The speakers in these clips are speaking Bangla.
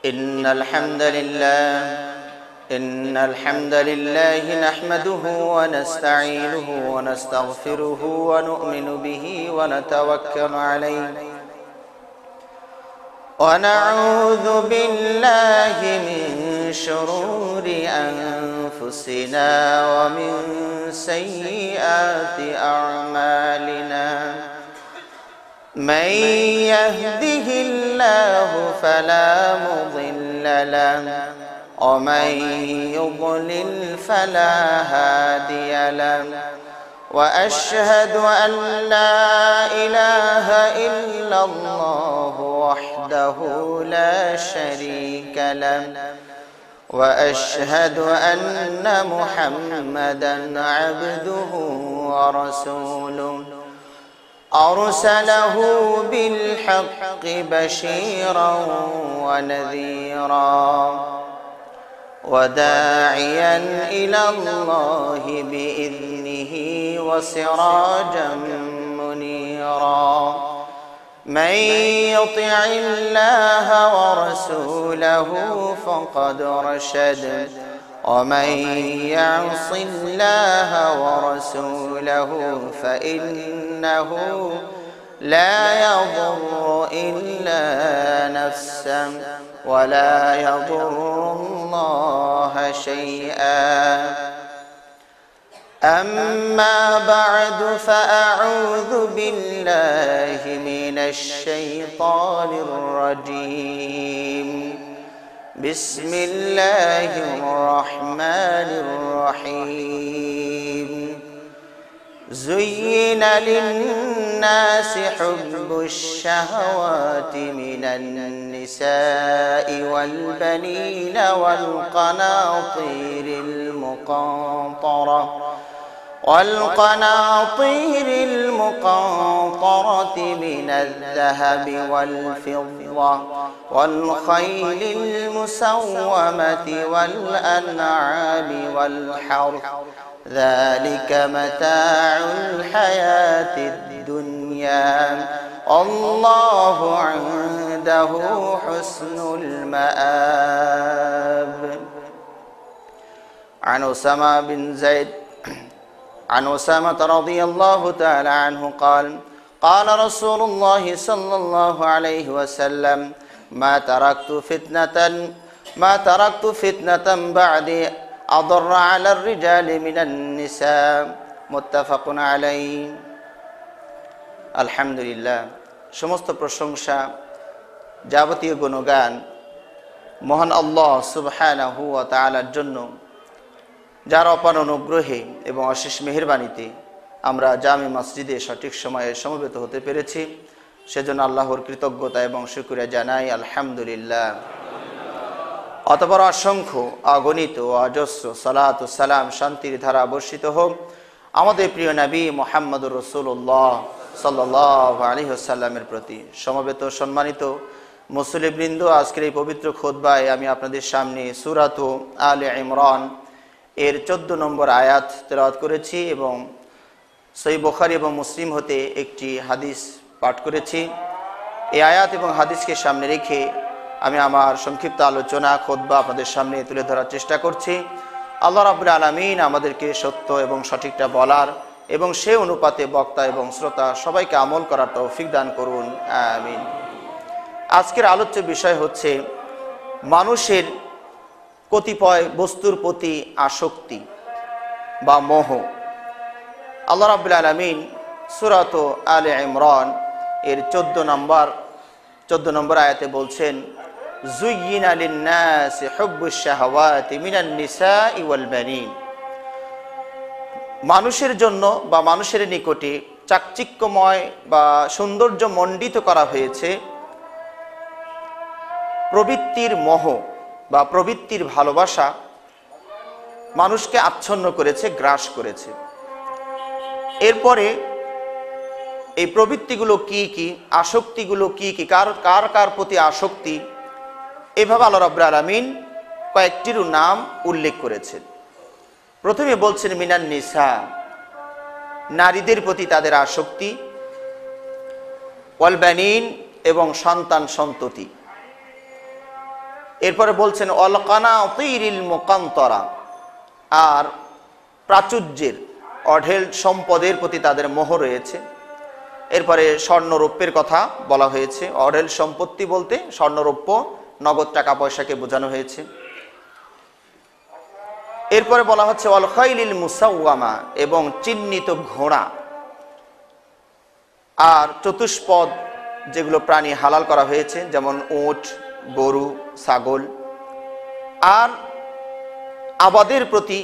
إن الحمد لله نحمده ونستعينه ونستغفره ونؤمن به ونتوكل عليه ونعوذ بالله من شرور أنفسنا ومن سيئات أعمالنا من يهده الله فلا مضل له ومن يضلل فلا هادي له وأشهد أن لا إله إلا الله وحده لا شريك له وأشهد أن محمدا عبده ورسوله أرسله بالحق بشيرا ونذيرا وداعيا إلى الله بإذنه وسراجا منيرا من يطع الله ورسوله فقد رشد ومن يعص الله ورسوله فإنه لا يضر إلا نفسه ولا يضر الله شيئا أما بعد فأعوذ بالله من الشيطان الرجيم بسم الله الرحمن الرحيم زين للناس حب الشهوات من النساء والبنين والقناطير المقنطرة من الذهب والفضة والخيل المسومة والأنعام والحرث ذلك متاع الحياة الدنيا والله عنده حسن المآب. عن أسامة بن زيد عن أسامة رضي الله تعالى عنه قال قال رسول الله صلى الله عليه وسلم ما تركت فتنة بعد أضر على الرجال من النساء متفق عليه. আলহামদুলিল্লাহ, সমস্ত প্রশংসা যাবতীয় গুণগান মহান আল্লাহ সুবহানাহু ওয়া তাআলার জন্য, যার অপার অনুগ্রহে এবং অশেষ মেহেরবানিতে আমরা জামে মসজিদে সঠিক সময়ে সমবেত হতে পেরেছি। সেজন্য আল্লাহর কৃতজ্ঞতা এবং শুকরিয়া জানাই আলহামদুলিল্লাহ। অতঃপর অসংখ্য অগণিত অজস্র সালাত ও সালাম শান্তির ধারা বর্ষিত হোক আমাদের প্রিয় নবী মুহাম্মদুর রাসূলুল্লাহ সাল্লাল্লাহু আলাইহি ওয়াসাল্লামের প্রতি। সমবেত সম্মানিত মুসলিমবৃন্দ, আজকের এই পবিত্র খুতবায় আমি আপনাদের সামনে সূরাত আলে ইমরান এর 14 নম্বর আয়াত তেলাওয়াত করেছি এবং সহিহ বুখারী এবং মুসলিম হতে একটি হাদিস পাঠ করেছি। এই আয়াত এবং হাদিসকে সামনে রেখে আমি আমার সংক্ষিপ্ত আলোচনা খুতবা আপনাদের সামনে তুলে ধরার চেষ্টা করছি। আল্লাহ রাব্বুল আলামিন আমাদেরকে সত্য এবং সঠিকটা বলার এবং সে অনুপাতে বক্তা এবং শ্রোতা সবাইকে আমল করার তৌফিক দান করুন, আমিন। আজকের আলোচ্য বিষয় হচ্ছে মানুষের কতিপয় বস্তুর প্রতি আসক্তি বা মোহ। আল্লাহ রাব্বুল আলামিন সূরাত আলে ইমরান এর 14 নম্বর আয়াতে বলছেন যুয়্যিনা লিন-নাসি হুব্বুশ শাহাওয়াতি মিনান নিসাই ওয়াল বানিন। মানুষের জন্য বা মানুষের নিকটে চাকচিক্যময় বা সৌন্দর্য মণ্ডিত করা হয়েছে প্রবৃত্তির মোহ বা প্রবৃত্তির ভালোবাসা মানুষকে আচ্ছন্ন করেছে, গ্রাস করেছে। এরপরে এই প্রবৃত্তিগুলো কি কি, আসক্তিগুলো কি কি, কার কার প্রতি আসক্তি, এভাবে আল্লাহ রাব্বুল আলামিন কয়েকটির নাম উল্লেখ করেছেন। প্রথমে বলছেন মিনান নিসা, নারীদের প্রতি তাদের আসক্তি, ওয়াল বানিন এবং সন্তান সন্ততি। এরপরে বলছেন অল কানাতিরিল মুকান্তরা, আর প্রাচুর্যের অঢেল সম্পদের প্রতি তাদের মোহ রয়েছে। এরপরে স্বর্ণরৌপ্যের কথা বলা হয়েছে। অঢেল সম্পত্তি বলতে স্বর্ণরৌপ্য, নগদ টাকা পয়সাকে বোঝানো হয়েছে। এরপরে বলা হচ্ছে অল খাইলিল মুসাওয়ামা, এবং চিহ্নিত ঘোড়া। আর চতুষ্পদ যেগুলো প্রাণী হালাল করা হয়েছে, যেমন উট, গরু, ছাগল। আর আবাদের প্রতি,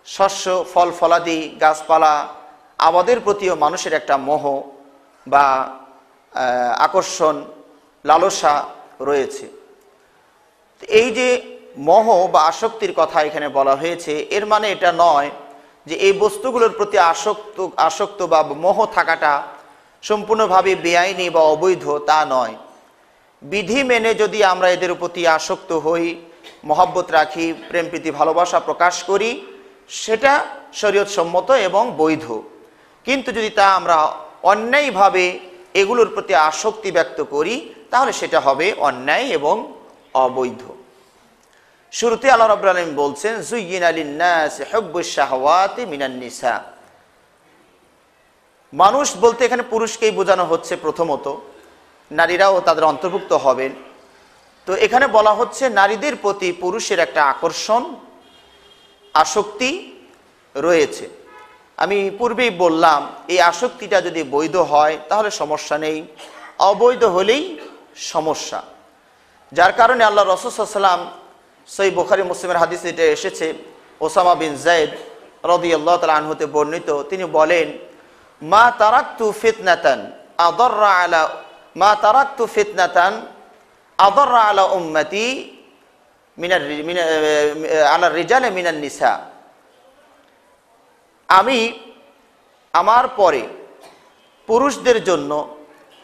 শস্য, ফল ফলাদি, গাছপালা আবাদের প্রতিও মানুষের একটা মোহ বা আকর্ষণ, লালসা রয়েছে। এই যে মোহ বা আসক্তির কথা এখানে বলা হয়েছে, এর মানে এটা নয় যে এই বস্তুগুলোর প্রতি আসক্ত বা মোহ থাকাটা সম্পূর্ণভাবে বেআইনি বা অবৈধ, তা নয়। বিধি মেনে যদি আমরা এদের প্রতি আসক্ত হই, মহব্বত রাখি, প্রেম প্রীতি ভালোবাসা প্রকাশ করি, সেটা শরীয়ত সম্মত এবং বৈধ। কিন্তু যদি তা আমরা অন্যায়ভাবে এগুলোর প্রতি আসক্তি ব্যক্ত করি, তাহলে সেটা হবে অন্যায় এবং অবৈধ। শুরুতে আল্লাহ রাব্বুল আলামিন বলছেন যুয়্যিনা লিন-নাসি হুব্বুশ শাহাওয়াতি মিনান নিসা। মানুষ বলতে এখানে পুরুষকেই বোঝানো হচ্ছে প্রথমত, নারীরাও তাদের অন্তর্ভুক্ত হবেন। তো এখানে বলা হচ্ছে নারীদের প্রতি পুরুষের একটা আকর্ষণ, আসক্তি রয়েছে। আমি পূর্বেই বললাম এই আসক্তিটা যদি বৈধ হয় তাহলে সমস্যা নেই, অবৈধ হলেই সমস্যা। যার কারণে আল্লাহ রাসূল সাল্লাল্লাহু আলাইহি ওয়াসাল্লাম, সহিহ বুখারী মুসলিমের হাদিসে এটা এসেছে, ওসামা বিন যায়েদ রাদিয়াল্লাহু তাআলা আনহুতে বর্ণিত, তিনি বলেন মা তারাকতু ফিতনাতান আদাররা আলা উম্মতি আলা রিজালে মিনান নিসা। আমি আমার পরে পুরুষদের জন্য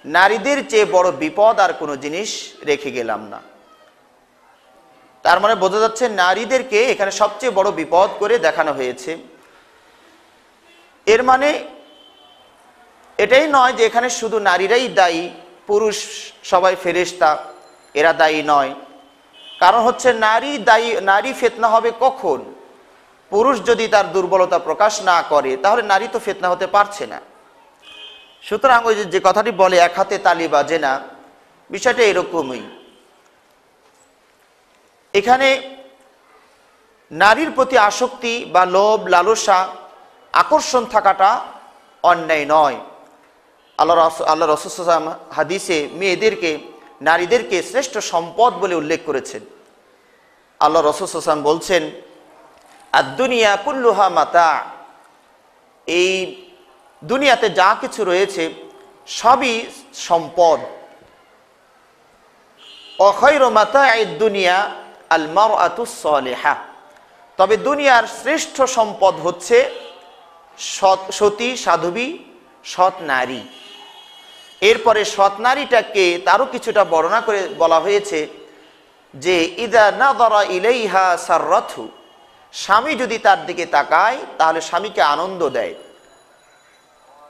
নারীদের চেয়ে বড় বিপদ আর কোনো জিনিস রেখে গেলাম না। তার মানে বোঝা যাচ্ছে নারীদেরকে এখানে সবচেয়ে বড় বিপদ করে দেখানো হয়েছে। এর মানে এটাই নয় যে এখানে শুধু নারীরাই দায়ী, পুরুষ সবাই ফেরেশতা, এরা দায়ী নয়। কারণ হচ্ছে নারী ফিতনা হবে কখন? পুরুষ যদি তার দুর্বলতা প্রকাশ না করে, তাহলে নারী তো ফিতনা হতে পারছে না। সুতরাং ওই যে কথাটি বলে এক হাতে তালি বাজে না, বিষয়টা এরকমই। এখানে নারীর প্রতি আসক্তি বা লোভ, লালসা, আকর্ষণ থাকাটা অন্যায় নয়। আল্লাহ রাসূল সাল্লাল্লাহু আলাইহি ওয়াসাল্লাম হাদিসে নারীদেরকে শ্রেষ্ঠ সম্পদ বলে উল্লেখ করেছেন। আল্লাহ রাসূল সাল্লাল্লাহু আলাইহি ওয়াসাল্লাম বলছেন আদ-দুনিয়া কুল্লুহা মাতা, এই দুনিয়াতে যা কিছু রয়েছে সবই সম্পদ। ওয়া খায়রু মাতা'id দুনিয়া আল মারআতুস সালিহা, তবে দুনিয়ার শ্রেষ্ঠ সম্পদ হচ্ছে সতী, সাধবী, সৎ নারী। এরপরে সৎ নারীটাকে তারও কিছুটা বর্ণনা করে বলা হয়েছে যে ইদা নাযারা ইলাইহা সাররাতহু, স্বামী যদি তার দিকে তাকায় তাহলে স্বামীকে আনন্দ দেয়,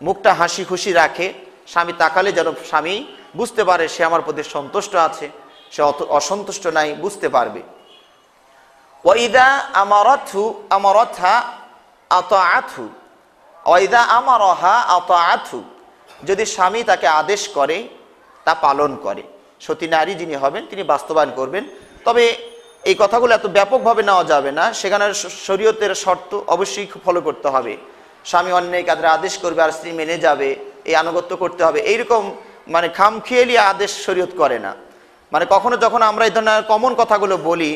মুখটা হাসি খুশি রাখে। স্বামী তাকালে যেন স্বামী বুঝতে পারে সে আমার প্রতি সন্তুষ্ট আছে, সে অসন্তুষ্ট নাই, বুঝতে পারবে। ওয়া ইদা আমারাতহা আতাআতহু ওয়া ইদা আমারাহা আতাআতহু, যদি স্বামী তাকে আদেশ করে তা পালন করে। সতী নারী যিনি হবেন তিনি বাস্তবায়ন করবেন। তবে এই কথাগুলো এত ব্যাপকভাবে নেওয়া যাবে না, সেখানে শরীয়তের শর্ত অবশ্যই ফলো করতে হবে। স্বামী অন্যায় কাজের আদেশ করবে আর স্ত্রী মেনে যাবে, এই আনুগত্য করতে হবে, এইরকম মানে খামখেয়ালি আদেশ শরীয়ত করে না। মানে কখনো যখন আমরা এই ধরনের কমন কথাগুলো বলি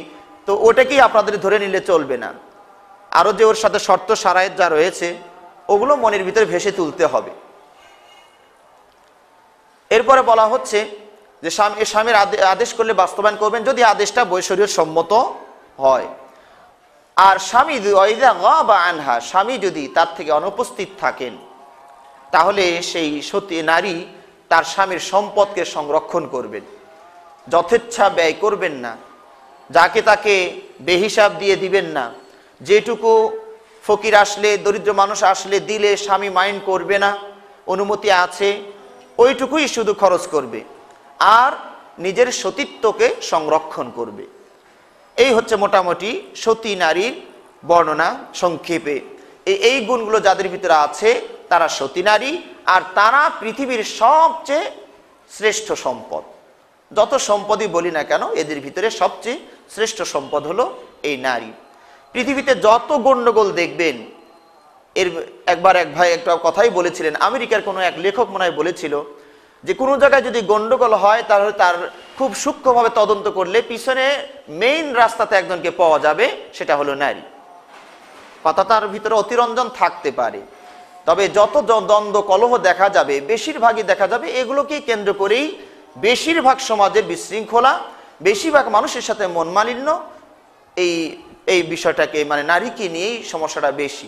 তো ওটাকেই আপনাদের ধরে নিলে চলবে না, আরও যে ওর সাথে শর্ত শারায়েত যা রয়েছে ওগুলো মনের ভিতরে ভেসে তুলতে হবে। এরপরে বলা হচ্ছে যে স্বামীর আদেশ করলে বাস্তবায়ন করবেন যদি আদেশটা শরীয়ত সম্মত হয়। আর স্বামী ওয়াইদা গাবা আনহা, স্বামী যদি তার থেকে অনুপস্থিত থাকেন তাহলে সেই সতী নারী তার স্বামীর সম্পদকে সংরক্ষণ করবেন, যথেচ্ছা ব্যয় করবেন না, যাকে তাকে বেহিসাব দিয়ে দিবেন না। যেটুকু ফকির আসলে, দরিদ্র মানুষ আসলে দিলে স্বামী মাইন্ড করবে না, অনুমতি আছে, ওইটুকুই শুধু খরচ করবে আর নিজের সতীত্বকে সংরক্ষণ করবে। এই হচ্ছে মোটামুটি সতী নারীর বর্ণনা সংক্ষেপে। এই গুণগুলো যাদের ভিতরে আছে তারা সতী নারী, আর তারা পৃথিবীর সবচেয়ে শ্রেষ্ঠ সম্পদ। যত সম্পদই বলি না কেন, এদের ভিতরে সবচেয়ে শ্রেষ্ঠ সম্পদ হলো এই নারী। পৃথিবীতে যত গণ্ডগোল দেখবেন, এর একবার এক ভাই একটা কথাই বলেছিলেন, আমেরিকার কোনো এক লেখক মনে হয় বলেছিল যে কোনো জায়গায় যদি গণ্ডগোল হয় তাহলে তার খুব সূক্ষ্মভাবে তদন্ত করলে পিছনে মেইন রাস্তাতে একজনকে পাওয়া যাবে, সেটা হলো নারী। কথা তার ভিতরে অতিরঞ্জন থাকতে পারে, তবে যত দ্বন্দ্ব কলহ দেখা যাবে বেশিরভাগই দেখা যাবে এগুলোকেই কেন্দ্র করেই বেশিরভাগ সমাজের বিশৃঙ্খলা, বেশিরভাগ মানুষের সাথে মন মালিন্য, এই বিষয়টাকে মানে নারীকে নিয়েই সমস্যাটা বেশি।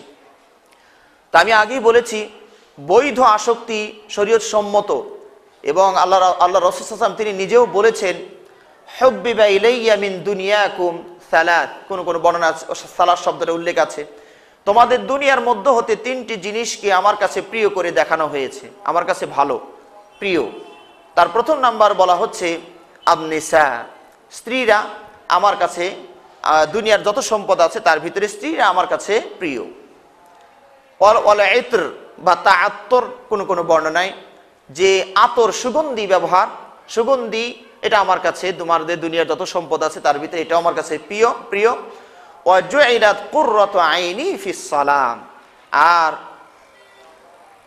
তা আমি আগেই বলেছি বৈধ আসক্তি শরীয়ত সম্মত, এবং আল্লাহ রাসূল সাল্লাল্লাহু আলাইহি ওয়াসাল্লাম তিনি নিজেও বলেছেন হুব্বিবা ইলাইয়া মিন দুনিয়াকুম সালাত, কোন কোন বর্ণনা সালাত শব্দটা উল্লেখ আছে, তোমাদের দুনিয়ার মধ্যে হতে তিনটি জিনিসকে আমার কাছে প্রিয় করে দেখানো হয়েছে, আমার কাছে ভালো প্রিয়। তার প্রথম নাম্বার বলা হচ্ছে আবনিসা, স্ত্রীরা আমার কাছে, দুনিয়ার যত সম্পদ আছে তার ভিতরে স্ত্রীরা আমার কাছে প্রিয়। ওয়াল ইত্র বা তাআত্তর, কোন কোন বর্ণনায় যে আতর সুগন্ধি ব্যবহার, সুগন্ধি এটা আমার কাছে, তোমাদের দুনিয়ার যত সম্পদ আছে তার ভিতরে এটা আমার কাছে প্রিয়। ওয়া জুইলাত কুররাতু আইনি ফিস সালাম, আর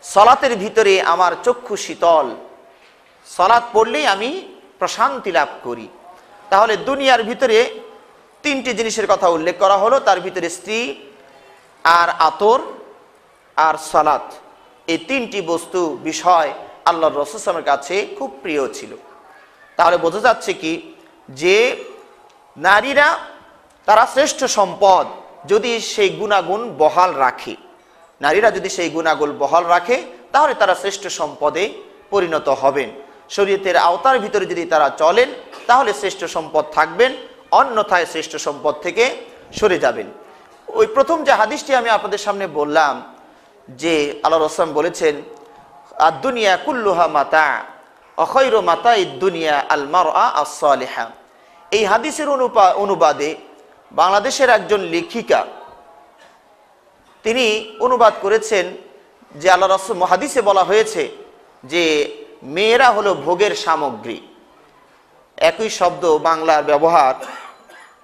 সালাতের ভিতরে আমার চক্ষু শীতল, সালাত পড়লেই আমি প্রশান্তি লাভ করি। তাহলে দুনিয়ার ভিতরে তিনটি জিনিসের কথা উল্লেখ করা হলো, তার ভিতরে স্ত্রী আর আতর আর সালাত, এই তিনটি বস্তু বিষয় আল্লাহর রাসূল সাল্লাল্লাহু আলাইহি ওয়াসাল্লামের কাছে খুব প্রিয় ছিল। তাহলে বোঝা যাচ্ছে কি যে নারীরা তারা শ্রেষ্ঠ সম্পদ যদি সেই গুণাগুণ বহাল রাখে, নারীরা যদি সেই গুণাগুণ বহাল রাখে তাহলে তারা শ্রেষ্ঠ সম্পদে পরিণত হবেন। শরীয়তের আওতার ভিতরে যদি তারা চলেন তাহলে শ্রেষ্ঠ সম্পদ থাকবেন, অন্যথায় শ্রেষ্ঠ সম্পদ থেকে সরে যাবেন। ওই প্রথম যে হাদিসটি আমি আপনাদের সামনে বললাম যে আল্লাহ রাসূল বলেছেন আর দুনিয়া কুল্লুহা মাতা ওয়া খায়রু মাতাইদ দুনিয়া আল মারআ আস-সালিহা। এই হাদিসের অনুবাদে বাংলাদেশের একজন লেখিকা তিনি অনুবাদ করেছেন যে আল্লাহ রাসূল হাদিসে বলা হয়েছে যে মেয়েরা হলো ভোগের সামগ্রী। একই শব্দ বাংলার ব্যবহার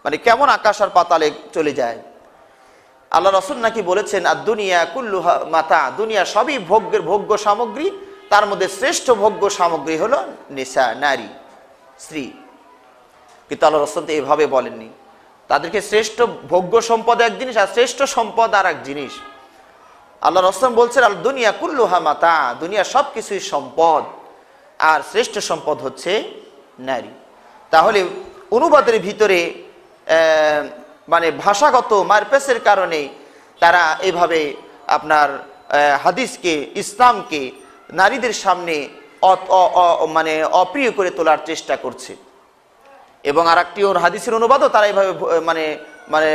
মানে কেমন আকাশ আর পাতালে চলে যায়। আল্লাহ রাসূল নাকি বলেছেন আর দুনিয়া কুল্লুহা মাতা, দুনিয়া সবই ভোগ্য সামগ্রী, তার মধ্যে শ্রেষ্ঠ ভোগ্য সামগ্রী হলো নিসা, নারী, স্ত্রী। কিন্তু আল্লাহ রাসূল তো এভাবে বলেননি, তাদেরকে শ্রেষ্ঠ ভোগ্য সম্পদ এক জিনিস আর শ্রেষ্ঠ সম্পদ আর এক জিনিস। আল্লাহ রাসূল বলছেন আল দুনিয়া কুল্লুহা মাতা, দুনিয়া সব কিছুই সম্পদ, আর শ্রেষ্ঠ সম্পদ হচ্ছে নারী। তাহলে অনুবাদের ভিতরে মানে ভাষাগত মারপেসের কারণে তারা এভাবে আপনার হাদিসকে, ইসলামকে নারীদের সামনে মানে অপ্রিয় করে তোলার চেষ্টা করছে। এবং আর একটি ওর হাদিসের অনুবাদও তারা এইভাবে মানে মানে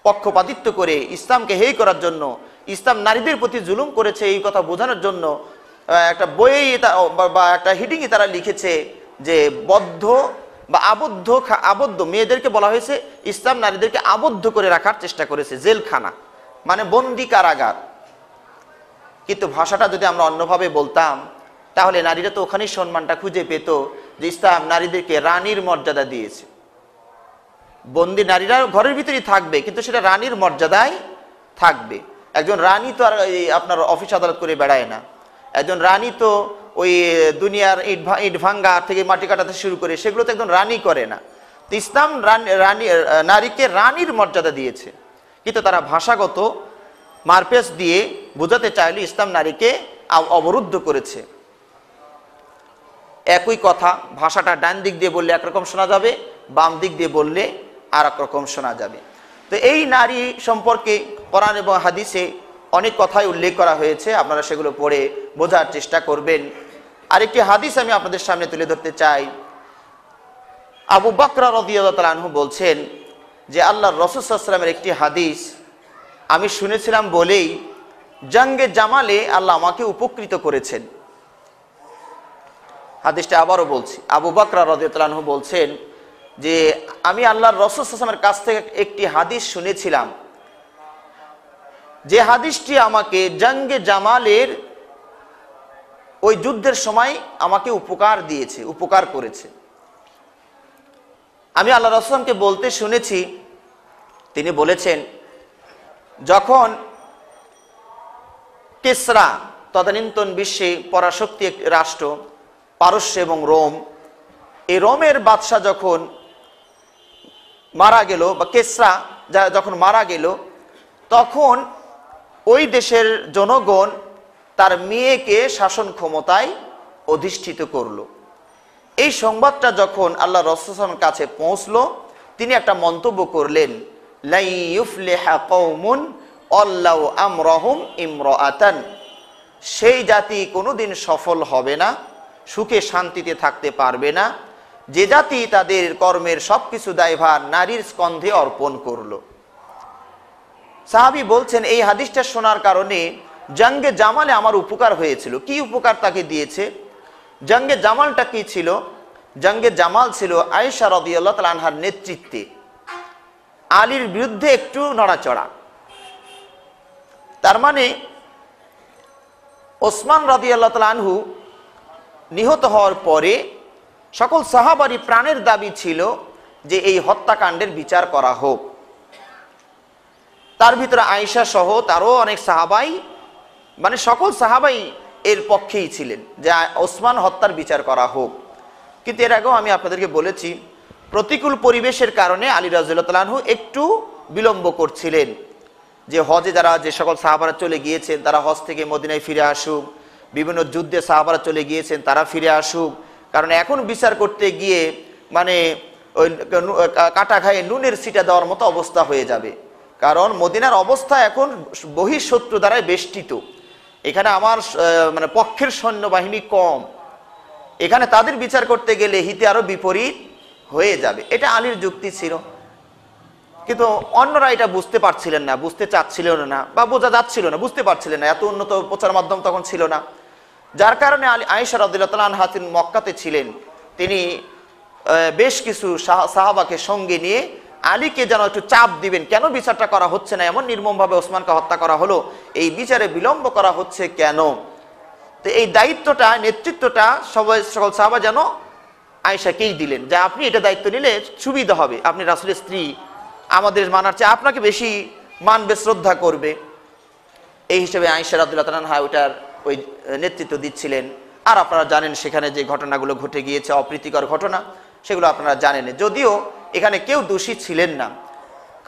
পক্ষপাতিত্ব করে ইসলামকে হেয় করার জন্য, ইসলাম নারীদের প্রতি জুলুম করেছে এই কথা বোঝানোর জন্য একটা বই বা একটা হিডিংয়ে তারা লিখেছে যে বদ্ধ বা আবদ্ধ মেয়েদেরকে বলা হয়েছে ইসলাম নারীদেরকে আবদ্ধ করে রাখার চেষ্টা করেছে, জেলখানা মানে বন্দি কারাগার। কিন্তু ভাষাটা যদি আমরা অন্যভাবে বলতাম তাহলে নারীরা তো ওখানেই সম্মানটা খুঁজে পেত যে ইসলাম নারীদেরকে রানীর মর্যাদা দিয়েছে। বন্দি নারীরা ঘরের ভিতরেই থাকবে কিন্তু সেটা রানীর মর্যাদায় থাকবে। একজন রানী তো আর আপনার অফিস আদালত করে বেড়ায় না, একজন রানী তো ওই দুনিয়ার ইট ভাঙ্গা থেকে মাটি কাটাতে শুরু করে সেগুলো তো একজন রানী করে না। তো ইসলাম নারীকে রানীর মর্যাদা দিয়েছে, কিন্তু তারা ভাষাগত মারপেস দিয়ে বোঝাতে চাইলে ইসলাম নারীকে অবরুদ্ধ করেছে। একই কথা ভাষাটা ডান দিক দিয়ে বললে একরকম শোনা যাবে, বাম দিক দিয়ে বললে আর এক রকম শোনা যাবে। তো এই নারী সম্পর্কে কোরআন এবং হাদিসে অনেক কথাই উল্লেখ করা হয়েছে, আপনারা সেগুলো পড়ে বোঝার চেষ্টা করবেন। আরেকটি হাদিস আমি আপনাদের সামনে তুলে ধরতে চাই। আবু বকর রাদিয়াল্লাহু তাআলা আনহু বলছেন যে আল্লাহর রাসূল সাল্লাল্লাহু আলাইহি ওয়াসাল্লামের একটি হাদিস আমি শুনেছিলাম বলেই জঙ্গে জামালে আল্লাহ আমাকে উপকৃত করেছেন। হাদিসটা আবারও বলছি, আবু বকর রাদিয়াল্লাহু আনহু বলছেন যে আমি আল্লাহর রাসূল সাল্লাল্লাহু আলাইহি ওয়াসাল্লামের কাছ থেকে একটি হাদিস শুনেছিলাম, যে হাদিসটি আমাকে জঙ্গে জামালের ওই যুদ্ধের সময় আমাকে উপকার করেছে। আমি আল্লাহ রাসূল সাল্লাল্লাহু আলাইহি ওয়াসাল্লামকে বলতে শুনেছি, তিনি বলেছেন, যখন কিসরা তদানীন্তন বিশ্বে পরাশক্তি এক রাষ্ট্র, পারস্য এবং রোম, এই রোমের বাদশাহ যখন মারা গেল, বা কিসরা যখন মারা গেল, তখন ওই দেশের জনগণ তার মেয়েকে শাসন ক্ষমতায় অধিষ্ঠিত করলো। এই সংবাদটা যখন আল্লাহ রাসূল সাল্লাল্লাহু আলাইহি ওয়াসাল্লামের কাছে পৌঁছলো, তিনি একটা মন্তব্য করলেন, লা ইউফলিহা কওমুন আল্লাহু আমরাহুম ইমরাআতান, সেই জাতি কোনোদিন সফল হবে না, সুখে শান্তিতে থাকতে পারবে না, যে জাতি তাদের কর্মের সবকিছু দায়ভার নারীর স্কন্ধে অর্পণ করলো। সাহাবী বলছেন, এই হাদিসটা শোনার কারণে জঙ্গে জামালে আমার উপকার হয়েছিল। কি উপকার তাকে দিয়েছে? জঙ্গে জামালটা কি ছিল? জঙ্গে জামাল ছিল আয়েশা রাদিয়াল্লাহু তাআলা আনহার নেতৃত্বে আলীর বিরুদ্ধে একটু নড়াচড়া। তার মানে ওসমান রাদিয়াল্লাহু তাআলা আনহু নিহত হওয়ার পরে সকল সাহাবারই প্রাণের দাবি ছিল যে এই হত্যাকাণ্ডের বিচার করা হোক। তার ভিতরে আয়েশা সহ তারও অনেক সাহাবাই, মানে সকল সাহাবাই এর পক্ষেই ছিলেন যে ওসমান হত্যার বিচার করা হোক। কিন্তু এর আগেও আমি আপনাদেরকে বলেছি, প্রতিকূল পরিবেশের কারণে আলী রাদিয়াল্লাহু তাআলা আনহু একটু বিলম্ব করছিলেন, যে হজে যে সকল সাহাবারা চলে গিয়েছেন তারা হজ থেকে মদিনায় ফিরে আসুক, বিভিন্ন যুদ্ধে সাহাবারা চলে গিয়েছেন তারা ফিরে আসুক, কারণ এখন বিচার করতে গিয়ে মানে ওই কাটা ঘায়ে নুনের ছিটা দেওয়ার মতো অবস্থা হয়ে যাবে। কারণ মদিনার অবস্থা এখন বহিঃশত্রু দ্বারাই বেষ্টিত, এখানে আমার মানে পক্ষের সৈন্যবাহিনী কম, এখানে তাদের বিচার করতে গেলে হিতে আরো বিপরীত হয়ে যাবে। এটা আলীর যুক্তি ছিল, কিন্তু অন্যরা এটা বুঝতে পারছিলেন না, বুঝতে চাচ্ছিলেন না, বা বোঝা যাচ্ছিল না, বুঝতে পারছিলেন না, এত উন্নত প্রচার মাধ্যম তখন ছিল না। যার কারণে আয়েশা রাদিয়াল্লাহু তাআলা আনহা তিনি মক্কাতে ছিলেন, তিনি বেশ কিছু সাহাবাকে সঙ্গে নিয়ে আলীকে যেন একটু চাপ দিবেন, কেন বিচারটা করা হচ্ছে না, এমন নির্মমভাবে ওসমানকে হত্যা করা হলো, এই বিচারে বিলম্ব করা হচ্ছে কেন। তো এই দায়িত্বটা, নেতৃত্বটা সকল সাহাবা যেন আয়েশাকেই দিলেন, যে আপনি এটা দায়িত্ব নিলে সুবিধা হবে, আপনি রাসূলের স্ত্রী, আমাদের মানার চেয়ে আপনাকে বেশি মানবে, শ্রদ্ধা করবে। এই হিসেবে আয়েশা রাদিয়াল্লাহু তাআলা আনহা ওইটার ওই নেতৃত্ব দিচ্ছিলেন। আর আপনারা জানেন সেখানে যে ঘটনাগুলো ঘটে গিয়েছে, অপ্রীতিকর ঘটনা, সেগুলো আপনারা জানেন। যদিও এখানে কেউ দোষী ছিলেন না,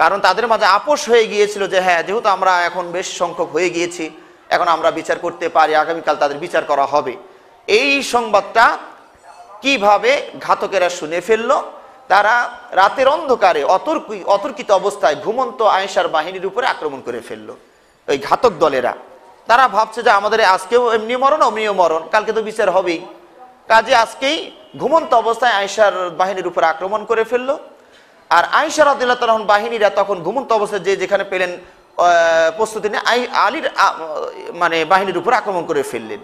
কারণ তাদের মাঝে আপোষ হয়ে গিয়েছিল যে হ্যাঁ, যেহেতু আমরা এখন বেশ সংখ্যক হয়ে গিয়েছি, এখন আমরা বিচার করতে পারি, আগামীকাল তাদের বিচার করা হবে। এই সংবাদটা কিভাবে ঘাতকেরা শুনে ফেললো, তারা রাতের অন্ধকারে অতর্কিত অবস্থায় ঘুমন্ত আয়েশার বাহিনীর উপরে আক্রমণ করে ফেললো। ওই ঘাতক দলেরা তারা ভাবছে যে আমাদের আজকেও এমনি মরণ অমনিও মরণ, কালকে তো বিচার হবেই, কাজে আজকেই ঘুমন্ত অবস্থায় আয়েশার বাহিনীর উপরে আক্রমণ করে ফেললো। আর আয়েশা রাদিয়াল্লাহু তাআলা বাহিনীরা তখন ঘুমন্ত অবস্থায় যে যেখানে পেলেন প্রস্তুতি নিয়ে আলীর মানে বাহিনীর উপরে আক্রমণ করে ফেললেন।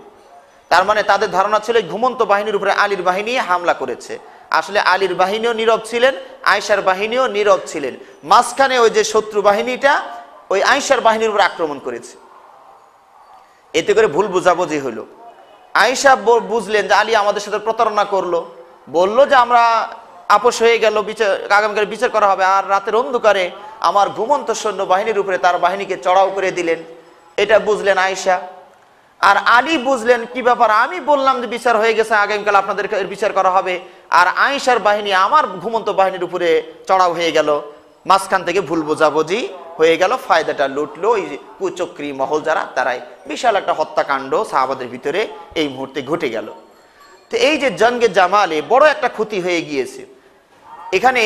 তার মানে তাদের ধারণা ছিল ঘুমন্ত বাহিনীর উপরে আলীর বাহিনী হামলা করেছে। আসলে আলীর বাহিনীও নীরব ছিলেন, আয়েশার বাহিনীও নীরব ছিলেন। মাঝখানে ওই যে শত্রু বাহিনীটা ওই আয়েশার বাহিনীর উপর আক্রমণ করেছে। এতে করে ভুল বোঝাবুঝি হলো। আয়েশা বুঝলেন যে আলী আমাদের সাথে প্রতারণা করলো, বললো যে আমরা আপোষ হয়ে গেল, বিচার আগামীকাল বিচার করা হবে, আর রাতের অন্ধকারে আমার ঘুমন্ত সৈন্য বাহিনীর উপরে তার বাহিনীকে চড়াও করে দিলেন। এটা বুঝলেন আয়েশা। আর আলী বুঝলেন কি ব্যাপার, আমি বললাম যে বিচার হয়ে গেছে, আগামীকাল আপনাদের বিচার করা হবে, আর আয়েশার বাহিনী আমার ঘুমন্ত বাহিনীর উপরে চড়াও হয়ে গেল। মাঝখান থেকে ভুল বোঝাবুঝি হয়ে গেল, ফায়দাটা লুটলো ওই কুচক্রী মহল যারা, তারাই। বিশাল একটা হত্যাকাণ্ড সাহাবাদের ভিতরে এই মুহূর্তে ঘটে গেল। তো এই যে জঙ্গে জামালে বড় একটা ক্ষতি হয়ে গিয়েছে। এখানে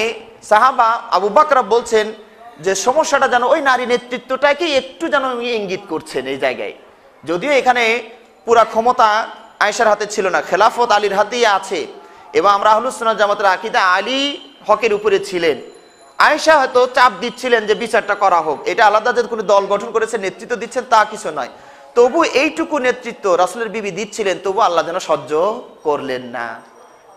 সাহাবা আবু বকর বলছেন যে সমস্যাটা যেন ওই নারী নেতৃত্বটাকে একটু যেন ইঙ্গিত করছেন এই জায়গায়। যদিও এখানে পুরা ক্ষমতা আয়েশার হাতে ছিল না, খেলাফত আলীর হাতেই আছে, এবং আমরা আহলুস সুন্নাহ জামাতের আকীদা আলী হকের উপরে ছিলেন। আয়েশা হয়তো চাপ দিচ্ছিলেন যে বিচারটা করা হোক, এটা আলাদা যে কোনো দল গঠন করেছে নেতৃত্ব দিচ্ছেন তা কিছু নয়, তবু এইটুকু নেতৃত্ব রাসূলের বিবি দিচ্ছিলেন, তবু আল্লাহ যেন সহ্য করলেন না।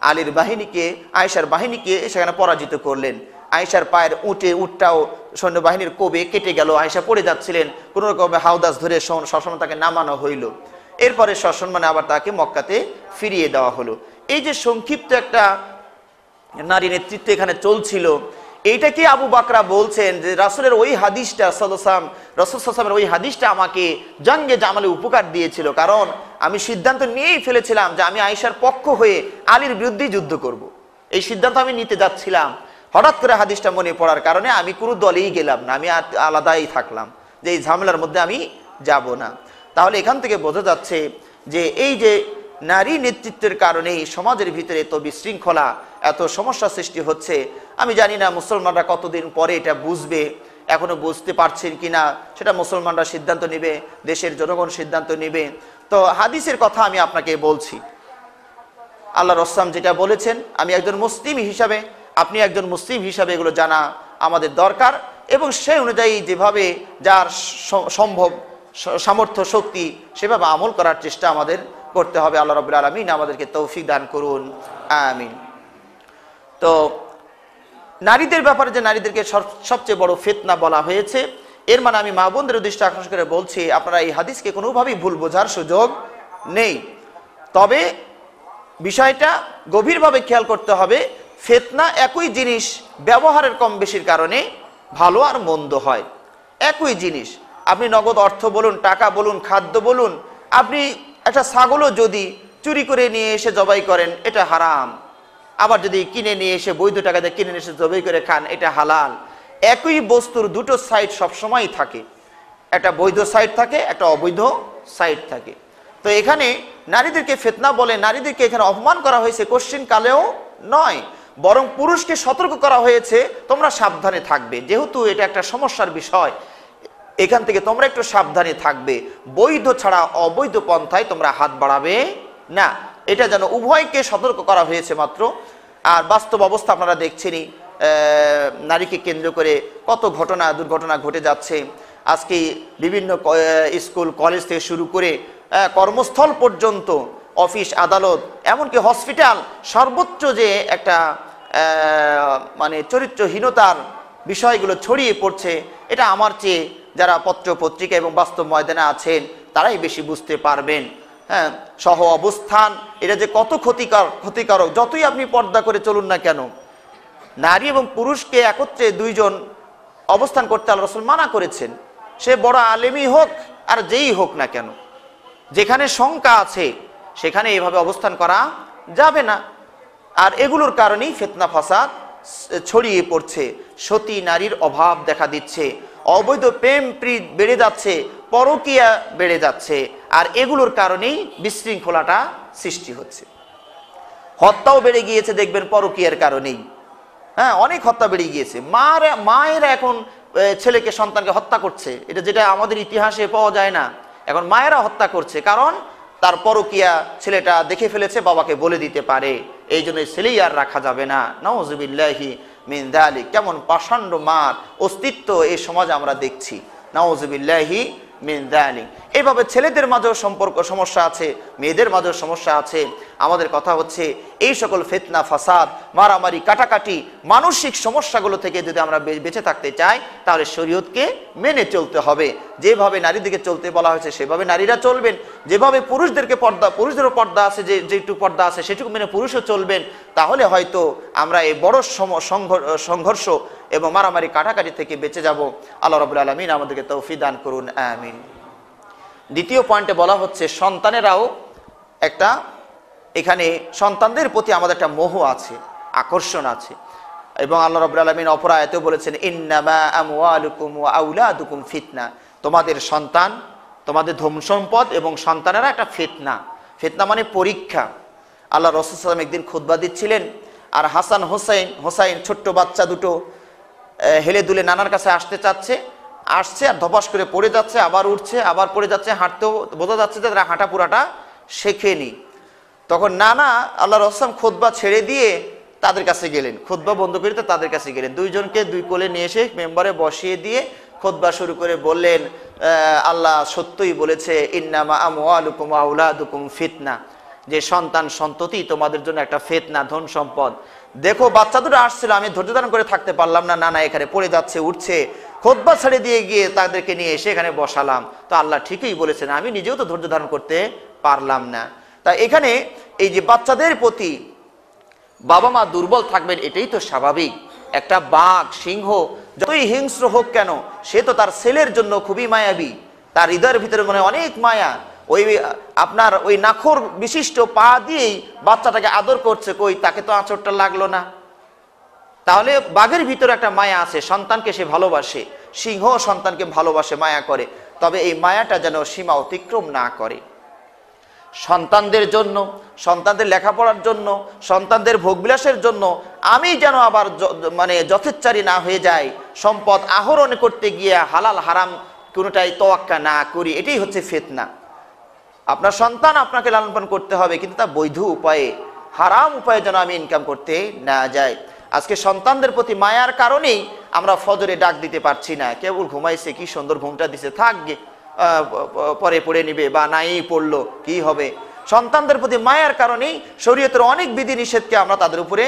আলীর বাহিনীকে, আয়েশার বাহিনীকে সেখানে পরাজিত করলেন। আয়েশার পায়ের উটটাও সৈন্যবাহিনীর কোবে কেটে গেল, আয়েশা পড়ে যাচ্ছিলেন, কোনো রকমে হাউদাস ধরে সসম্মানে তাকে নামানো হইল। এরপরে সসম্মানে আবার তাকে মক্কাতে ফিরিয়ে দেওয়া হলো। এই যে সংক্ষিপ্ত একটা নারী নেতৃত্ব এখানে চলছিল, এইটাকে আবু বাকরা বলছেন যে রাসূলের ওই হাদিসটা রাসূল সাল্লাল্লাহু ওই হাদিসটা আমাকে জঙ্গে জামালে উপকার দিয়েছিল, কারণ আমি সিদ্ধান্ত নিয়েই ফেলেছিলাম যে আমি আয়েশার পক্ষ হয়ে আলীর বিরুদ্ধেই যুদ্ধ করব। এই সিদ্ধান্ত আমি নিতে যাচ্ছিলাম, হঠাৎ করে হাদিসটা মনে পড়ার কারণে আমি কোনো দলেই গেলাম না, আমি আলাদাই থাকলাম যে এই ঝামেলার মধ্যে আমি যাব না। তাহলে এখান থেকে বোঝা যাচ্ছে যে এই যে নারী নেতৃত্বের কারণেই সমাজের ভিতরে এত বিশৃঙ্খলা, এত সমস্যা সৃষ্টি হচ্ছে। আমি জানি না মুসলমানরা কতদিন পরে এটা বুঝবে, এখনো বুঝতে পারছেন কিনা সেটা মুসলমানরা সিদ্ধান্ত নেবে, দেশের জনগণ সিদ্ধান্ত নেবে। তো হাদিসের কথা আমি আপনাকে বলছি, আল্লাহ রাসূল যেটা বলেছেন, আমি একজন মুসলিম হিসাবে, আপনি একজন মুসলিম হিসাবে এগুলো জানা আমাদের দরকার, এবং সেই অনুযায়ী যেভাবে যার সম্ভব সামর্থ্য শক্তি সেভাবে আমল করার চেষ্টা আমাদের করতে হবে। আল্লাহ রাব্বুল আলামিন আমাদেরকে তৌফিক দান করুন, আমিন। তো নারীদের ব্যাপারে যে নারীদেরকে সবচেয়ে বড় ফিতনা বলা হয়েছে, এর মানে আমি মা বোনদের দৃষ্টি আকর্ষণ করে বলছি, আপনারা এই হাদিসকে কোনোভাবেই ভুল বোঝার সুযোগ নেই। তবে বিষয়টা গভীরভাবে খেয়াল করতে হবে, ফিতনা একই জিনিস ব্যবহারের কম বেশির কারণে ভালো আর মন্দ হয়। একই জিনিস, আপনি নগদ অর্থ বলুন, টাকা বলুন, খাদ্য বলুন, আপনি একটা ছাগলও যদি চুরি করে নিয়ে এসে জবাই করেন এটা হারাম, আবার যদি কিনে নিয়ে এসে বৈধ টাকা দিয়ে কিনে নিয়ে এসে জবাই করে খান এটা হালাল। একই বস্তুর দুটো সাইড সবসময় থাকে, একটা বৈধ সাইড থাকে, একটা অবৈধ সাইড থাকে। তো এখানে নারীদেরকে ফিতনা বলে, নারীদেরকে এখানে অপমান করা হয়েছে কোশ্চিন কালেও নয়, বরং পুরুষকে সতর্ক করা হয়েছে তোমরা সাবধানে থাকবে, যেহেতু এটা একটা সমস্যার বিষয়, এখান থেকে তোমরা একটু সাবধানে থাকবে, বৈধ ছাড়া অবৈধ পন্থায় তোমরা হাত বাড়াবে না, এটা যেন উভয়কে সতর্ক করা হয়েছে মাত্র। আর বাস্তব অবস্থা আপনারা দেখছেনই, নারীকে কেন্দ্র করে কত দুর্ঘটনা ঘটে যাচ্ছে। আজকে বিভিন্ন স্কুল কলেজ থেকে শুরু করে কর্মস্থল পর্যন্ত, অফিস আদালত, এমনকি হসপিটাল, সর্বোচ্চ যে একটা মানে চরিত্রহীনতার বিষয়গুলো ছড়িয়ে পড়ছে, এটা আমার চেয়ে যারা পত্র পত্রিকা এবং বাস্তব ময়দানে আছেন তারাই বেশি বুঝতে পারবেন। হ্যাঁ, সহ অবস্থান এটা যে কত ক্ষতিকারক, যতই আপনি পর্দা করে চলুন না কেন, নারী এবং পুরুষকে একত্রে দুইজন অবস্থান করতে আল্লাহ রাসূল মানা করেছেন। সে বড় আলেমই হোক আর যেই হোক না কেন, যেখানে শঙ্কা আছে সেখানে এভাবে অবস্থান করা যাবে না। আর এগুলোর কারণেই ফিতনা ফাসাদ ছড়িয়ে পড়ছে, সতী নারীর অভাব দেখা দিচ্ছে, অবৈধ প্রেম প্রীত বেড়ে যাচ্ছে, পরকীয়া বেড়ে যাচ্ছে, আর এগুলোর কারণেই বিশৃঙ্খলাটা সৃষ্টি হচ্ছে। হত্যাও বেড়ে গিয়েছে দেখবেন পরকীয়ার কারণেই। হ্যাঁ, অনেক হত্যা বেড়ে গিয়েছে, মায়েরা এখন ছেলেকে সন্তানকে হত্যা করছে, এটা যেটা আমাদের ইতিহাসে পাওয়া যায় না, এখন মায়েরা হত্যা করছে, কারণ তার পরকীয়া ছেলেটা দেখে ফেলেছে, বাবাকে বলে দিতে পারে, এই জন্য ছেলেই আর রাখা যাবে না। নাউযুবিল্লাহি মিন যালিক, কেমন পাষাণ্ড মার অস্তিত্ব এই সমাজে আমরা দেখছি, নাউযুবিল্লাহি মিন যালিক। এইভাবে ছেলেদের মাঝেও সমস্যা আছে, মেয়েদের মাঝেও সমস্যা আছে। আমাদের কথা হচ্ছে এই সকল ফিতনা ফাসাদ, মারামারি, কাটাকাটি, মানসিক সমস্যাগুলো থেকে যদি আমরা বেঁচে থাকতে চাই, তাহলে শরীয়তকে মেনে চলতে হবে। যেভাবে নারীদেরকে চলতে বলা হয়েছে সেভাবে নারীরা চলবেন, যেভাবে পুরুষদেরও পর্দা আছে, যেটুকু পর্দা আছে সেটুকু মেনে পুরুষও চলবেন, তাহলে হয়তো আমরা এই বড় সংঘর্ষ এবং মারামারি কাটাকাটি থেকে বেঁচে যাব। আল্লাহ রাব্বুল আলামিন আমাদেরকে তৌফিক দান করুন, আমিন। দ্বিতীয় পয়েন্টে বলা হচ্ছে সন্তানেরাও একটা, এখানে সন্তানদের প্রতি আমাদের একটা মোহ আছে, আকর্ষণ আছে, এবং আল্লাহ রাব্বুল আলামিন অপর আয়াতেও বলেছেন ইন্নামা আমওয়ালুকুম ওয়া আওলাদুকুম ফিতনা, তোমাদের সন্তান, তোমাদের ধন সম্পদ এবং সন্তানেরা একটা ফিতনা। ফিতনা মানে পরীক্ষা। আল্লাহ রাসূল সাল্লাল্লাহু আলাইহি ওয়াসাল্লাম একদিন খুতবা দিচ্ছিলেন, আর হাসান হোসাইন ছোট্ট বাচ্চা দুটো হেলে দুলে নানার কাছে আসতে চাচ্ছে, আসছে আর ধপাস করে পড়ে যাচ্ছে, আবার উঠছে, আবার পড়ে যাচ্ছে, হাঁটতেও বোঝা যাচ্ছে যে তারা হাঁটা পুরাটা শেখেনি। তখন নানা আল্লাহ রাসূল খুতবা ছেড়ে দিয়ে তাদের কাছে গেলেন, খুতবা বন্ধ করে তাদের কাছে গেলেন, দুইজনকে দুই কোলে নিয়ে এসে মেম্বারে বসিয়ে দিয়ে খুতবা শুরু করে বললেন, আল্লাহ সত্যই বলেছে ইন্নামা আমওয়ালুকুম ওয়া আওলাদুকুম ফিতনা, যে সন্তান সন্ততি তোমাদের জন্য একটা ফিতনা, ধন সম্পদ। দেখো বাচ্চা দুটো আসছিল, আমি ধৈর্য ধারণ করে থাকতে পারলাম না, না এখানে পড়ে যাচ্ছে উঠছে, খুতবা ছেড়ে দিয়ে গিয়ে তাদেরকে নিয়ে এসে এখানে বসালাম। তো আল্লাহ ঠিকই বলেছেন, আমি নিজেও তো ধৈর্য ধারণ করতে পারলাম না। তাই এখানে এই যে বাচ্চাদের প্রতি বাবা মা দুর্বল থাকবেন, এটাই তো স্বাভাবিক। একটা বাঘ, সিংহ যতই হিংস্র হোক কেন, সে তো তার ছেলের জন্য খুবই মায়াবী, তার হৃদয়ের ভিতরে মনে অনেক মায়া। ওই আপনার ওই নাখর বিশিষ্ট পা দিয়েই বাচ্চাটাকে আদর করছে, কই তাকে তো আঁচড়টা লাগলো না। তাহলে বাঘের ভিতরে একটা মায়া আছে, সন্তানকে সে ভালোবাসে, সিংহ সন্তানকে ভালোবাসে, মায়া করে। তবে এই মায়াটা যেন সীমা অতিক্রম না করে। সন্তানদের জন্য, সন্তানদের লেখাপড়ার জন্য, সন্তানদের ভোগবিলাসের জন্য আমি যেন আবার মানে যথেচ্ছারি না হয়ে যাই, সম্পদ আহরণ করতে গিয়ে হালাল হারাম কোনোটাই তোয়াক্কা না করি, এটাই হচ্ছে ফিতনা। আপনার সন্তান আপনাকে লালন পালন করতে হবে, কিন্তু তা বৈধ উপায়ে, হারাম উপায়ে যেন আমি ইনকাম করতে না যাই। আজকে সন্তানদের প্রতি মায়ার কারণেই আমরা ফজরে ডাক দিতে পারছি না, কেবল ঘুমাইছে, কি সুন্দর ঘুমটা দিছে, থাকবে পরে পড়ে নিবে, বা নাই পড়লো কি হবে। সন্তানদের প্রতি মায়ার কারণেই শরীয়তের অনেক বিধি নিষেধকে আমরা তাদের উপরে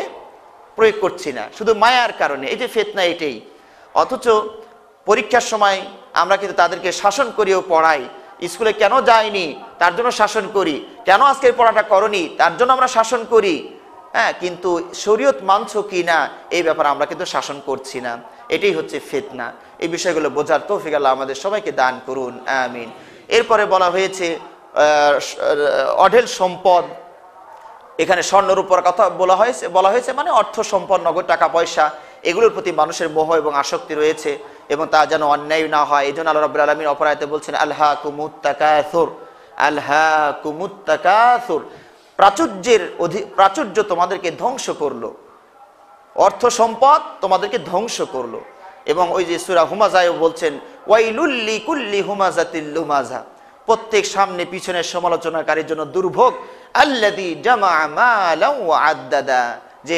প্রয়োগ করছি না, শুধু মায়ার কারণে। এই যে ফিতনা, এটাই। অথচ পরীক্ষার সময় আমরা কিন্তু তাদেরকে শাসন করিও পড়াই। স্কুলে কেন যায়নি তার জন্য শাসন করি, কেন আজকের পড়াটা করনি তার জন্য আমরা শাসন করি। হ্যাঁ, কিন্তু শরীয়ত মানছো কি না এই ব্যাপারে আমরা কিন্তু শাসন করছি না। এটাই হচ্ছে ফিতনা। এই বিষয়গুলো বোঝার তৌফিক আল্লাহ আমাদের সবাইকে দান করুন, আমিন। এরপরে বলা হয়েছে অঢেল সম্পদ। এখানে স্বর্ণের উপর কথা বলা হয়েছে মানে অর্থ সম্পদ, নগদ টাকা পয়সা, এগুলোর প্রতি মানুষের মোহ এবং আসক্তি রয়েছে, এবং তা যেন অন্যায় না হয়। এই জন্য আল্লাহ রাব্বুল আলামিন অপর আয়াতে বলছেন আলহাকুমুত তাকাসুর, আলহাকুমুত তাকাসুর, প্রাচুর্য তোমাদেরকে ধ্বংস করলো, অর্থ সম্পদ তোমাদেরকে ধ্বংস করলো। এবং ওই যে সূরা হুমাযায় বলছেন ওয়াইলুল লিকুল্লি হুমাযাতিল লুমাযা, প্রত্যেক সামনে পিছনের সমালোচনাকারীর জন্য দুর্ভোগ। আল্লাযী জামাআ মালান ওয়া আদ্দাদা, যে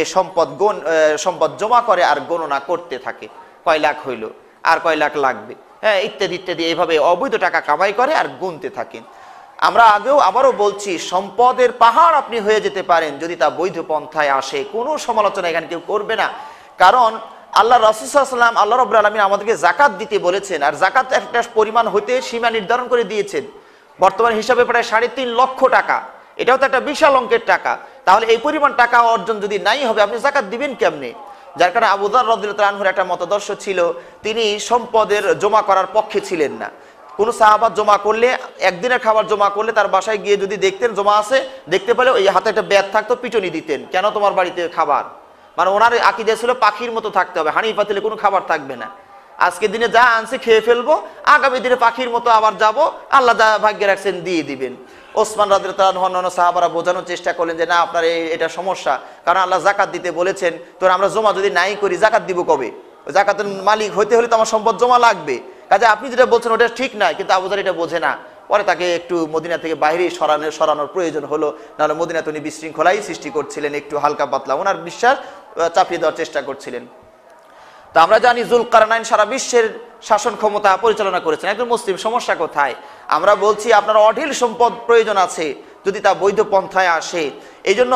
সম্পদ জমা করে আর গণনা করতে থাকে, কয় লাখ হইল আর কয় লাখ লাগবে, হ্যাঁ, ইত্যাদি ইত্যাদি, এইভাবে অবৈধ টাকা কামাই করে আর গুনতে থাকেন। আমরা আবারও বলছি, সম্পদের পাহাড় আপনি হয়ে যেতে পারেন যদি তা বৈধ পন্থায় আসে, কোনো সমালোচনা এখানে কেউ করবে না। কারণ আল্লাহ রাসূল সাল্লাল্লাহু আলাইহি ওয়াসাল্লাম, আল্লাহ রাব্বুল আলামিন আমাদেরকে যাকাত দিতে বলেছেন, আর যাকাত একটা পরিমাণ হতে সীমা নির্ধারণ করে দিয়েছেন। বর্তমান হিসাবে প্রায় 3.5 লক্ষ টাকা, এটাও তো একটা বিশাল অঙ্কের টাকা। তাহলে এই পরিমাণ টাকা অর্জন যদি নাই হবে, আপনি যাকাত দিবেন কেমনে? যার কারণে আবু যর রাদিয়াল্লাহু আনহুর একটা মতাদর্শ ছিল, তিনি সম্পদের জমা করার পক্ষে ছিলেন না। কোনো সাহাবা জমা করলে, একদিনের খাবার জমা করলে তার বাসায় গিয়ে যদি দেখতেন জমা আছে, দেখতে পেলে ওই হাতে একটা ব্যাগ থাকতো, পিটুনি দিতেন, কেন তোমার বাড়িতে খাবার, মানে ওনার আকীদা ছিল পাখির মতো থাকতে হবে, হাঁড়ি পাতিলে কোনো খাবার থাকবে না। আজকের দিনে যা আনছে খেয়ে ফেলবো, আগামী দিনে পাখির মতো আবার যাব, আল্লাহ যা ভাগ্যে রাখছেন দিয়ে দিবেন। ওসমান রাদিয়াল্লাহু আনহু অন্যান্য সাহাবারা বোঝানোর চেষ্টা করলেন যে না, আপনার এটা সমস্যা, কারণ আল্লাহ যাকাত দিতে বলেছেন, তো আমরা জমা যদি নাই করি জাকাত দিব কবে? যাকাতের মালিক হইতে হলে তো আমার সম্পদ জমা লাগবে, কাজে আপনি যেটা বলছেন ওটা ঠিক না। কিন্তু আবু যর এটা বোঝে না, পরে তাকে একটু মদিনা থেকে বাইরে সরানোর প্রয়োজন হলো, নাহলে মদিনাতে উনি বিশৃঙ্খলাই সৃষ্টি করছিলেন, একটু হালকা পাতলা ওনার বিশ্বাস চাপিয়ে দেওয়ার চেষ্টা করছিলেন। তো আমরা জানি যুলকারনাইন সারা বিশ্বের শাসন ক্ষমতা পরিচালনা করেছেন, একজন মুসলিম, সমস্যা কোথায়? আমরা বলছি আপনার অঢেল সম্পদ প্রয়োজন আছে যদি তা বৈধ পন্থায় আসে। এই জন্য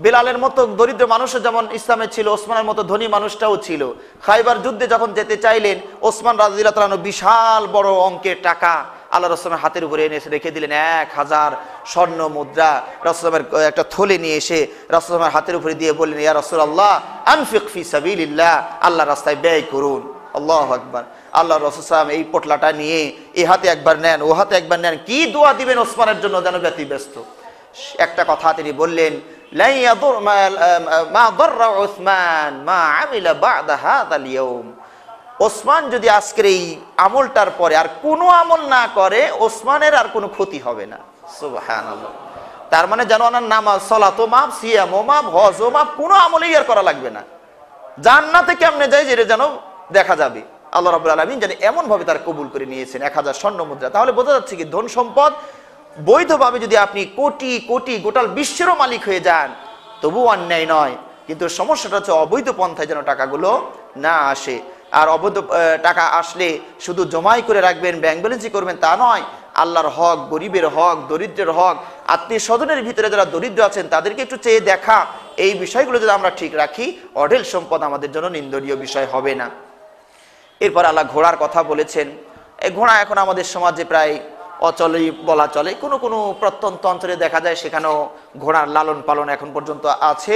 বেলালের মতো দরিদ্র মানুষও যেমন ইসলামে ছিল, ওসমানের মতো ধনী মানুষটাও ছিল। খাইবার যুদ্ধে যখন যেতে চাইলেন, ওসমান রাদিয়াল্লাহু তাআলা বিশাল বড় অঙ্কের টাকা আল্লাহ রাসূলের হাতের উপরে এনে রেখে দিলেন, 1000 স্বর্ণ মুদ্রা রাসূলের একটা থলে নিয়ে এসে রাসূলের হাতের উপরে দিয়ে বললেন, ইয়া রাসূলুল্লাহ আনফিক ফি সাবিলিল্লাহ, আল্লাহর রাস্তায় ব্যয় করুন। আল্লাহু আকবার। আল্লাহ রাসূল সাল্লাল্লাহু আলাইহি ওয়াসাল্লাম এই পোটলাটা নিয়ে এই হাতে একবার নেন, ও হাতে একবার নেন, কি দোয়া দিবেন ওসমানের জন্য যেন ব্যতিব্যস্ত। একটা কথা তিনি বললেন, লা ইয়াদুর মা দাররা উসমান মা আমিলা বা'দা হাযাল ইয়াউম, ওসমান যদি আজকের এই আমলটার পরে আর কোনো আমল না করে, ওসমানের আর কোনো ক্ষতি হবে না। সুবহানাল্লাহ। তার মানে যেন ওনার নামাজ, সালাত মাপ, সিয়াম মাপ, হজ মাপ, কোনো আমলই আর করা লাগবে না। জান্নাতে কেমনে যায় যেটা যেন দেখা যাবে। আল্লাহ রাব্বুল আলামিন যেন এমন ভাবে তার কবুল করে নিয়েছেন 1000 স্বর্ণ মুদ্রা। তাহলে বোঝা যাচ্ছে কি, ধন সম্পদ বৈধভাবে যদি আপনি কোটি কোটি গোটাল বিশ্বেরও মালিক হয়ে যান, তবু অন্যায় নয়। কিন্তু সমস্যাটা হচ্ছে অবৈধ পন্থায় যেন টাকাগুলো না আসে। আর অবৈধ টাকা আসলে শুধু জমাই করে রাখবেন, ব্যাংক ব্যালেন্সই করবেন তা নয়, আল্লাহর হক, গরিবের হক, দরিদ্রের হক, আত্মীয় স্বজনের ভিতরে যারা দরিদ্র আছেন তাদেরকে একটু চেয়ে দেখা, এই বিষয়গুলো যদি আমরা ঠিক রাখি, অঢেল সম্পদ আমাদের জন্য নিন্দনীয় বিষয় হবে না। এরপর আল্লাহ ঘোড়ার কথা বলেছেন। এই ঘোড়া এখন আমাদের সমাজে প্রায় অচলই বলা চলে। কোনো কোনো প্রত্যন্ত অঞ্চলে দেখা যায় সেখানেও ঘোড়ার লালন পালন এখন পর্যন্ত আছে।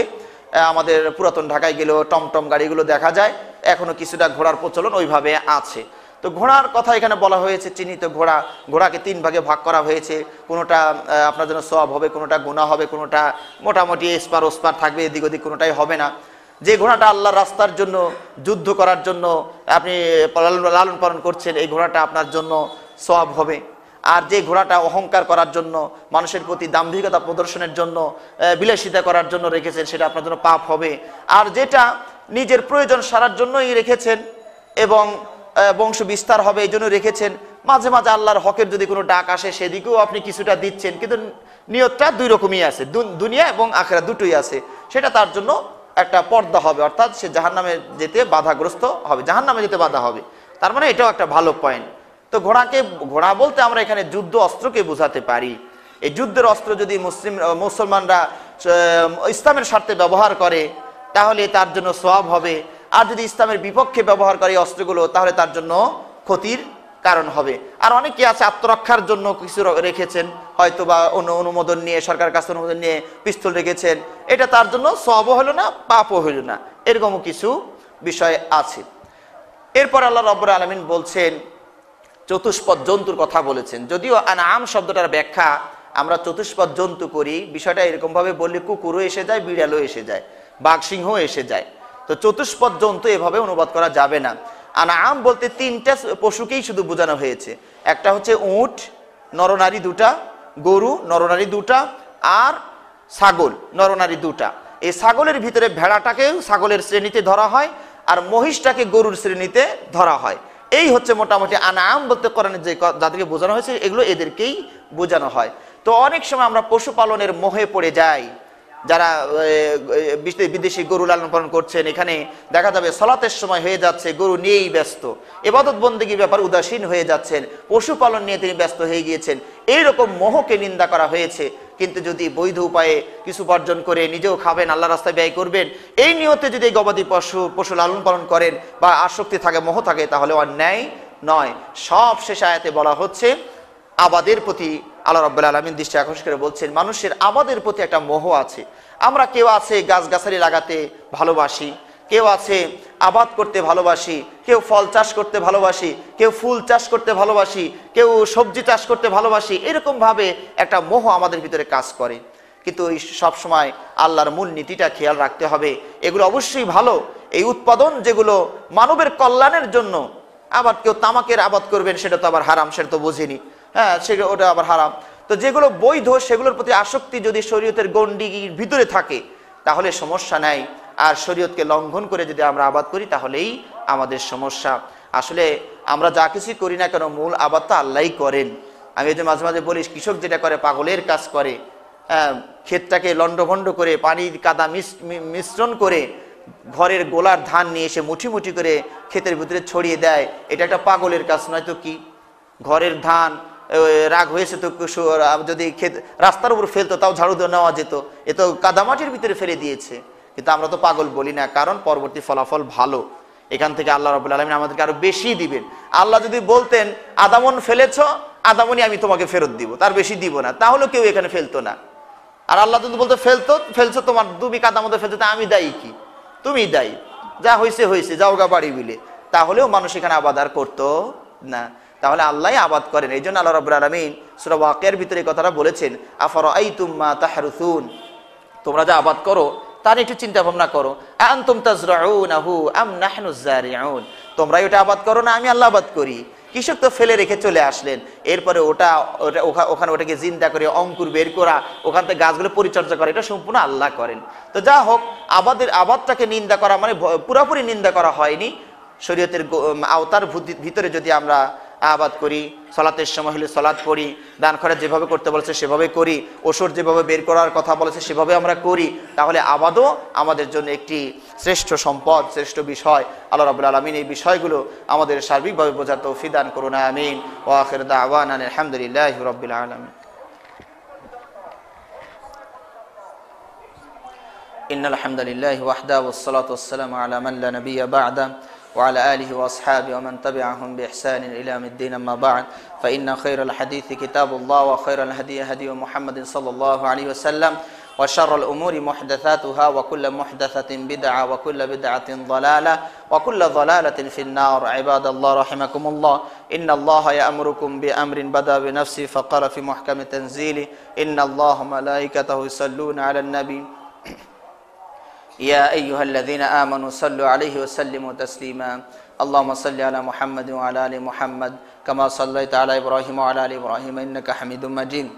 আমাদের পুরাতন ঢাকায় গেলেও টমটম গাড়িগুলো দেখা যায়, এখনো কিছুটা ঘোড়ার প্রচলন ওইভাবে আছে। তো ঘোড়ার কথা এখানে বলা হয়েছে, চিহ্নিত ঘোড়া, ঘোড়াকে 3 ভাগে ভাগ করা হয়েছে। কোনোটা আপনার জন্য সওয়াব হবে, কোনোটা গুনাহ হবে, কোনোটা মোটামুটি এসপার ওসপার থাকবে, এদিক ওদিক কোনোটাই হবে না। যে ঘোড়াটা আল্লাহর রাস্তার জন্য, যুদ্ধ করার জন্য আপনি লালন পালন করছেন, এই ঘোড়াটা আপনার জন্য সওয়াব হবে। আর যে ঘোড়াটা অহংকার করার জন্য, মানুষের প্রতি দাম্ভিকতা প্রদর্শনের জন্য, বিলাসিতা করার জন্য রেখেছেন, সেটা আপনার জন্য পাপ হবে। আর যেটা নিজের প্রয়োজন সারার জন্যই রেখেছেন এবং বংশ বিস্তার হবে এই জন্য রেখেছেন, মাঝে মাঝে আল্লাহর হকের যদি কোনো ডাক আসে সেদিকেও আপনি কিছুটা দিচ্ছেন, কিন্তু নিয়তটা 2 রকমই আছে, দুনিয়া এবং আখিরাত দুটোই আছে, সেটা তার জন্য একটা পর্দা হবে, অর্থাৎ সে জাহান্নামে যেতে বাধাগ্রস্ত হবে, জাহান্নামে যেতে বাধা হবে। তার মানে এটাও একটা ভালো পয়েন্ট। তো ঘোড়া বলতে আমরা এখানে যুদ্ধ অস্ত্রকে বোঝাতে পারি। এই যুদ্ধের অস্ত্র যদি মুসলমানরা ইসলামের স্বার্থে ব্যবহার করে তাহলে তার জন্য সওয়াব হবে, আর যদি ইসলামের বিপক্ষে ব্যবহার করে এই অস্ত্রগুলো তাহলে তার জন্য ক্ষতির কারণ হবে। আর অনেকে আছে আত্মরক্ষার জন্য কিছু রেখেছেন, হয়তো বা অনুমোদন নিয়ে, সরকারের কাছে অনুমোদন নিয়ে পিস্তল রেখেছেন, এটা তার জন্য সওয়াবও হলো না, পাপও হইল না, এরকমও কিছু বিষয় আছে। এরপর আল্লাহ রাব্বুল আলামিন বলছেন, চতুষ্পদ জন্তুর কথা বলেছেন। যদিও আনআম শব্দটার ব্যাখ্যা আমরা চতুষ্পদ জন্তু করি, বিষয়টা এরকম ভাবে বললে কুকুরও এসে যায়, বিড়ালও এসে যায়, বাঘ সিংহও এসে যায়। তো চতুষ্পদ জন্তু এভাবে অনুবাদ করা যাবে না। আনআম বলতে 3টা পশুকেই শুধু বোঝানো হয়েছে। একটা হচ্ছে উট, নরনারী 2টা, গরু, নরনারী 2টা, আর ছাগল, নরনারী 2টা। এই ছাগলের ভিতরে ভেড়াটাকেও ছাগলের শ্রেণীতে ধরা হয়, আর মহিষটাকে গরুর শ্রেণীতে ধরা হয়। এই হচ্ছে মোটামুটি আনআম বলতে কোরআনে যে যাদেরকে বোঝানো হয়েছে এগুলো এদেরকেই বোঝানো হয়। তো অনেক সময় আমরা পশুপালনের মোহে পড়ে যাই, যারা বিদেশি গরু লালন পালন করছেন, এখানে দেখা যাবে সালাতের সময় হয়ে যাচ্ছে গরু নিয়েই ব্যস্ত, ইবাদত বন্দেগীর ব্যাপার উদাসীন হয়ে যাচ্ছেন, পশুপালন নিয়ে তিনি ব্যস্ত হয়ে গিয়েছেন, এইরকম মোহকে নিন্দা করা হয়েছে। কিন্তু যদি বৈধ উপায়ে কিছু উপার্জন করে নিজেও খাবেন, আল্লাহ রাস্তায় ব্যয় করবেন, এই নিয়তে যদি গবাদি পশু লালন পালন করেন বা আসক্তি থাকে, মোহ থাকে, তাহলে অন্যায় নয়। সব শেষ আয়াতে বলা হচ্ছে আবাদের প্রতি আল্লাহ রাব্বুল আলামিন দৃষ্টি আকর্ষণ করে বলছেন, মানুষের আবাদের প্রতি একটা মোহ আছে। আমরা কেউ আছে গাছগাছালি লাগাতে ভালোবাসি, কেউ আছে আবাদ করতে ভালোবাসি, কেউ ফল চাষ করতে ভালোবাসি, কেউ ফুল চাষ করতে ভালোবাসি, কেউ সবজি চাষ করতে ভালোবাসি। এরকম ভাবে একটা মোহ আমাদের ভিতরে কাজ করে। কিন্তু এই সবসময় আল্লাহর মূল নীতিটা খেয়াল রাখতে হবে। এগুলো অবশ্যই ভালো, এই উৎপাদন যেগুলো মানবের কল্যাণের জন্য। আবার কেউ তামাকের আবাদ করবেন, সেটা তো আবার হারাম, সেটা তো বুঝিনি, হ্যাঁ, সেটা ওটা আবার হারাম। তো যেগুলো বৈধ সেগুলোর প্রতি আসক্তি যদি শরীয়তের গণ্ডির ভিতরে থাকে তাহলে সমস্যা নাই। আর শরীয়তকে লঙ্ঘন করে যদি আমরা আবাদ করি তাহলেই আমাদের সমস্যা। আসলে আমরা যা কিছু করি না কেন, মূল আবাদ তো আল্লাহই করেন। আমি এই যে মাঝে মাঝে বলি, কৃষক যেটা করে পাগলের কাজ করে, ক্ষেতটাকে লন্ডভন্ড করে পানির কাদা মিশ্রণ করে ঘরের গোলার ধান নিয়ে এসে মুঠি মুঠি করে ক্ষেতের ভিতরে ছড়িয়ে দেয়, এটা একটা পাগলের কাজ নয় তো কি? ঘরের ধান রাগ হয়েছে তো যদি ক্ষেত রাস্তার উপর ফেলতো তাও ঝাড়ু দিয়ে নেওয়া যেত, এ তো কাদামাটির ভিতরে ফেলে দিয়েছে। কিন্তু আমরা তো পাগল বলি না, কারণ পরবর্তী ফলাফল ভালো। এখান থেকে আল্লাহ রাব্বুল আলামিন আমাদেরকে আরো বেশি দিবেন। আল্লাহ যদি বলতেন আদামন ফেলেছ, আদামনি আমি তোমাকে ফেরত দিব, তার বেশি দিব না, তাহলে কেউ এখানে ফেলতো না। আর আল্লাহ যদি বলতো ফেলছো তোমার, তুমি কাদার মধ্যে ফেলছো, তা আমি দায়ী কি? তুমি দায়ী, যা হয়েছে হয়েছে, যাও গা বাড়ি বিলে, তাহলেও মানুষ এখানে আবাদ আর করতো না। তাহলে আল্লাহ আবাদ করেন। এই জন্য আল্লাহ রাব্বুল আলামিন সূরা ওয়াকিয়ার ভিতরে কথাটা বলেছেন, আফারাআইতুম মা তাহরুসুন, তোমরা যা আবাদ করো তার একটু চিন্তা ভাবনা করো। আনতুম তাজরাউনাহু আম নাহনুজ জারিউন, তোমরা এটা আবাদ করো না আমি আল্লাহ আবাদ করি। কৃষক তো ফেলে রেখে চলে আসলেন, এরপরে ওখানে ওটাকে জিন্দা করে অঙ্কুর বের করা, ওখান থেকে গাছগুলো পরিচর্যা করা, এটা সম্পূর্ণ আল্লাহ করেন। তো যা হোক, আবাদটাকে নিন্দা করা মানে পুরোপুরি নিন্দা করা হয়নি। শরীয়তের আওতার ভিতরে যদি আমরা আবাদ করি, সালাতের সময় হলে সালাত পড়ি, দান খয়রাত যেভাবে করতে বলেছে সেভাবে করি, ওষুধ যেভাবে বের করার কথা বলেছে সেভাবে আমরা করি, তাহলে আবাদও আমাদের জন্য একটি শ্রেষ্ঠ সম্পদ, শ্রেষ্ঠ বিষয়। আল্লাহ রাব্বুল আলামিন এই বিষয়গুলো আমাদের সার্বিকভাবে বোঝার তৌফিক দান করুন, আমিন। ওয়া আখিরু দাওয়ানা আলহামদুলিল্লাহি রাব্বিল আলামিন। ইন্নাল হামদালিল্লাহি ওয়াহদাহু ওয়াসসালাতু ওয়াসসালামু আলা মান লা নাবিয়্যা বা'দা وعلى آله وأصحابه ومن تبعهم بإحسان إلى يوم الدين. أما بعد فإن خير الحديث كتاب الله وخير الهدي هدي محمد صلى الله عليه وسلم وشر الأمور محدثاتها وكل محدثة بدعة وكل بدعة ضلالة وكل ضلالة في النار. عباد الله رحمكم الله، إن الله يأمركم بأمر بدأ بنفسه فقال في محكم تنزيله إن الله ملائكته يصلون على النبي يا أيها الذين آمنوا صلوا عليه وسلموا تسليما. اللهم صل على محمد وعلى آل محمد كما صليت على إبراهيم وعلى آل إبراهيم إنك حميد مجيد.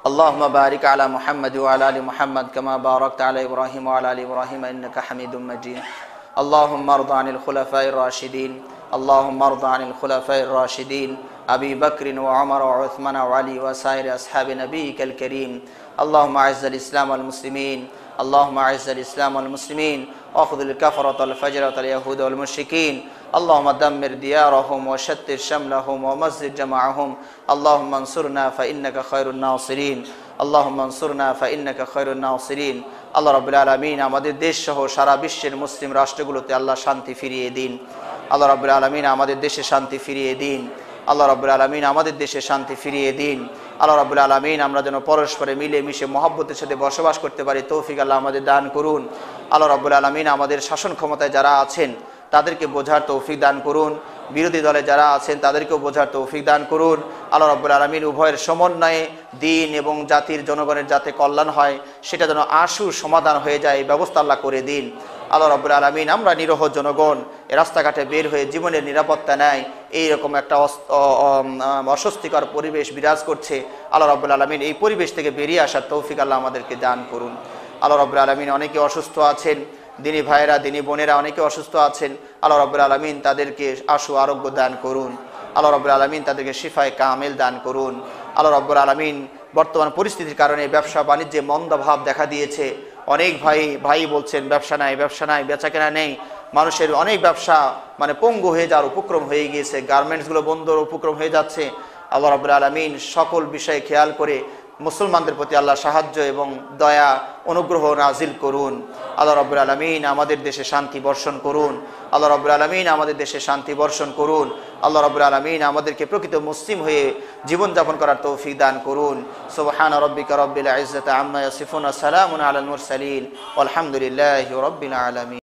اللهم بارك على محمد وعلى آل محمد كما باركت على إبراهيم وعلى آل إبراهيم إنك حميد مجيد. اللهم ارض عن الخلفاء الراشدين، اللهم ارض عن الخلفاء الراشدين أبي بكر وعمر وعثمان وعلي وسائر أصحاب نبيك الكريم. اللهم أعز الإسلام والمسلمين، اللهم أعز الإسلام والمسلمين وأخذ الكفرة والفجرة اليهود والمشركين. اللهم دمر ديارهم وشتت شملهم ومزق جمعهم. اللهم انصرنا فإنك خير الناصرين، اللهم انصرنا فإنك خير الناصرين. আল্লাহ রাব্বুল আলামিন আমাদের দেশ সহ সারা বিশ্বের মুসলিম রাষ্ট্রগুলোতে আল্লাহ শান্তি ফিরিয়ে দিন। আল্লাহ রাব্বুল আলামিন আমাদের দেশে শান্তি ফিরিয়ে দিন। আল্লাহ রাব্বুল আলামিন আমাদের দেশে শান্তি ফিরিয়ে দিন। আল্লাহ রাব্বুল আলামিন আমরা যেন পরস্পরে মিলে মিশে মহব্বতের সাথে বসবাস করতে পারি তৌফিক আল্লাহ আমাদের দান করুন। আল্লাহ রাব্বুল আলামিন আমাদের শাসন ক্ষমতায় যারা আছেন তাদেরকে বোঝার তৌফিক দান করুন, বিরোধী দলে যারা আছেন তাদেরকেও বোঝার তৌফিক দান করুন। আল্লাহ রাব্বুল আলামিন উভয়ের সমন্বয়ে দিন এবং জাতির জনগণের যাতে কল্যাণ হয় সেটা যেন আশু সমাধান হয়ে যায় এই ব্যবস্থা আল্লাহ করে দিন। আল্লাহ রাব্বুল আলামিন আমরা নিরহ জনগণ রাস্তাঘাটে বের হয়ে জীবনের নিরাপত্তা নেয় এইরকম একটা অস্বস্তিকর পরিবেশ বিরাজ করছে। আল্লাহ রাব্বুল আলামিন এই পরিবেশ থেকে বেরিয়ে আসার তৌফিক আল্লাহ আমাদেরকে দান করুন। আল্লাহ রাব্বুল আলামিন অনেকে অসুস্থ আছেন, দিনী ভাইয়েরা দিনী বোনেরা অনেকে অসুস্থ আছেন। আল্লাহ রাব্বুল আলামিন তাদেরকে আশু আরোগ্য দান করুন। আল্লাহ রাব্বুল আলামিন তাদেরকে শিফায়ে কামেল দান করুন। আল্লাহ রাব্বুল আলামিন বর্তমান পরিস্থিতির কারণে ব্যবসা বাণিজ্যে মন্দাভাব দেখা দিয়েছে। অনেক ভাই বলছেন ব্যবসা নাই, ব্যবসা নাই, বেচাকেনা নেই। মানুষের অনেক ব্যবসা পঙ্গু হয়ে যাওয়ার উপক্রম হয়ে গিয়েছে, গার্মেন্টসগুলো বন্ধর উপক্রম হয়ে যাচ্ছে। আল্লাহ রাব্বুল আলামিন সকল বিষয়ে খেয়াল করে মুসলমানদের প্রতি আল্লাহ সাহায্য এবং দয়া অনুগ্রহ নাজিল করুন। আল্লাহ রাব্বুল আলামিন আমাদের দেশে শান্তি বর্ষণ করুন। আল্লাহ রাব্বুল আলামিন আমাদের দেশে শান্তি বর্ষণ করুন। আল্লাহ রাব্বুল আলামিন আমাদেরকে প্রকৃত মুসলিম হয়ে জীবনযাপন করার তৌফিক দান করুন। সুবহান রাব্বিকা রাব্বিল ইজ্জাতি আম্মা ইয়াসিফুন, সালামুন আলাল মুরসালিন, আলহামদুলিল্লাহি রাব্বিল আলামিন।